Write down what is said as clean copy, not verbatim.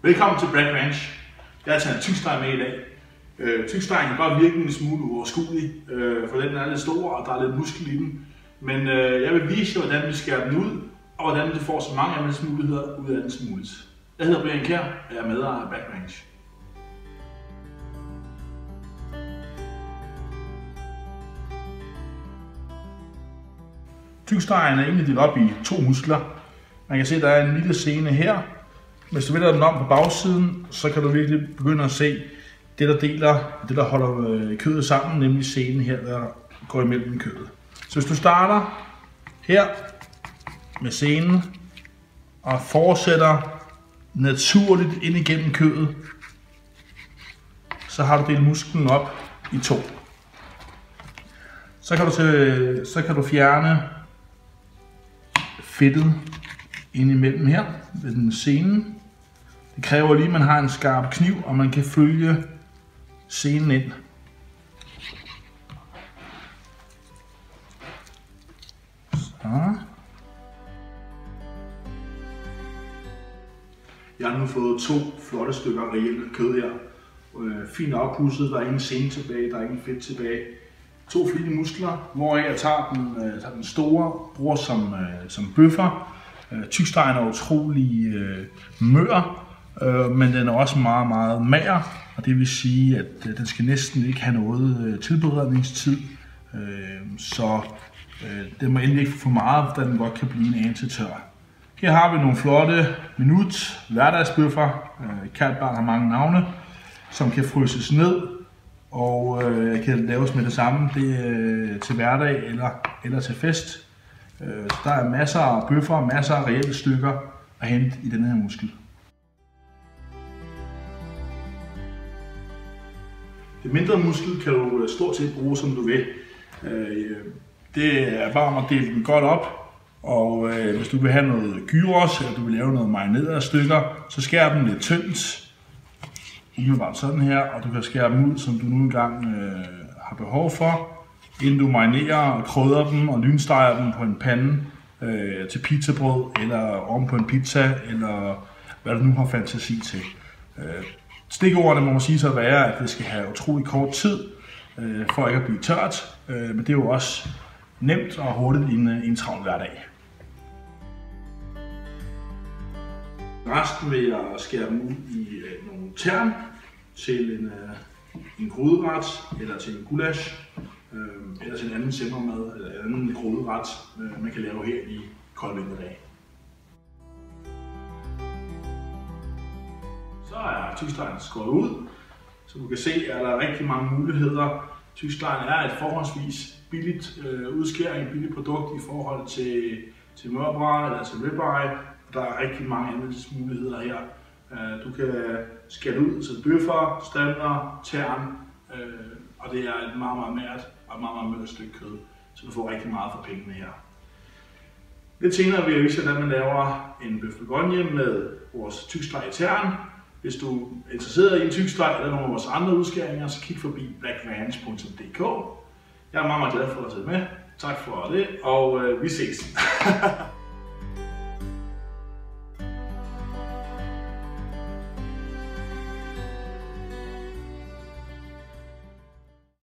Velkommen til Black Ranch. Jeg har taget en tyksteg med i dag. Tykstegen kan bare virke en smule uoverskuelig, for den er lidt stor og der er lidt muskel i den. Men jeg vil vise jer, hvordan vi skærer den ud, og hvordan du får så mange anvendelsesmuligheder ud af den som muligt. Jeg hedder Brian Kjær, og jeg er medejer af Black Ranch. Tykstegen er egentlig delt op i to muskler. Man kan se, at der er en lille sene her. Hvis du vender den om på bagsiden, så kan du virkelig begynde at se det, der holder kødet sammen, nemlig senen her, der går imellem kødet. Så hvis du starter her med senen og fortsætter naturligt ind igennem kødet, så har du delt musklen op i to. Så kan du fjerne fedtet ind imellem her ved den senen. Det kræver lige, at man har en skarp kniv, og man kan følge senen ind. Så. Jeg har nu fået to flotte stykker reelt kød her. Fint afpudset, der er ingen sene tilbage, der er ingen fedt tilbage. To fine muskler, hvoraf jeg tager den store, bruger som bøffer. Tykstegen er utrolig mør, men den er også meget, meget mager, og det vil sige, at den skal næsten ikke have noget tilberedningstid, så den må endelig ikke få for meget, da den godt kan blive en anelse tør. Her har vi nogle flotte hverdagsbøffer. Kært barn har mange navne, som kan fryses ned og kan laves med det samme. Det er til hverdag eller til fest. Så der er masser af bøffer, masser af reelle stykker at hente i denne her muskel. Det mindre muskel kan du stort set bruge, som du vil. Det er bare at dele den godt op, og hvis du vil have noget gyros, eller du vil lave noget marinerede stykker, så skær dem lidt tyndt, umiddelbart sådan her, og du kan skære dem ud, som du nu engang har behov for, inden du marinerer og krydrer dem og lynsteger dem på en pande til pizzabrød, eller oven på en pizza, eller hvad du nu har fantasi til. Stikordene må man sige så være, at det skal have utrolig kort tid, for ikke at blive tørt, men det er jo også nemt og hurtigt i en travl hverdag. Resten vil jeg skære dem ud i nogle tern til en gryderet, eller til en gulasch, eller til en anden simmermad, eller en anden gryderet, man kan lave her i kold vinterdag. Så er tykstegen skåret ud, så du kan se, at der er rigtig mange muligheder. Tykstegen er et forholdsvis billigt udskæring, billigt produkt i forhold til mørbrad eller til ribeye. Der er rigtig mange anvendelsesmuligheder her. Du kan skære det ud til bøffer, strimler, tern, og det er et meget, meget mært og meget mørt stykke kød, så du får rigtig meget for pengene her. Lidt senere vil jeg vise, hvordan man laver en bøf bourgogne med vores tyksteg i tern. Hvis du er interesseret i en tyksteg eller nogle af vores andre udskæringer, så kig forbi blackranch.dk. Jeg er meget, meget glad for at have taget med. Tak for det, og vi ses.